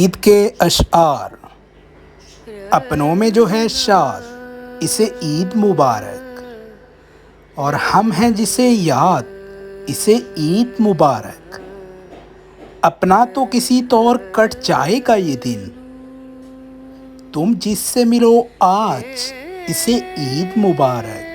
ईद के अशआर। अपनों में जो है शाद, इसे ईद मुबारक। और हम हैं जिसे याद, इसे ईद मुबारक। अपना तो किसी तौर कट जाएगा ये दिन, तुम जिससे मिलो आज, इसे ईद मुबारक।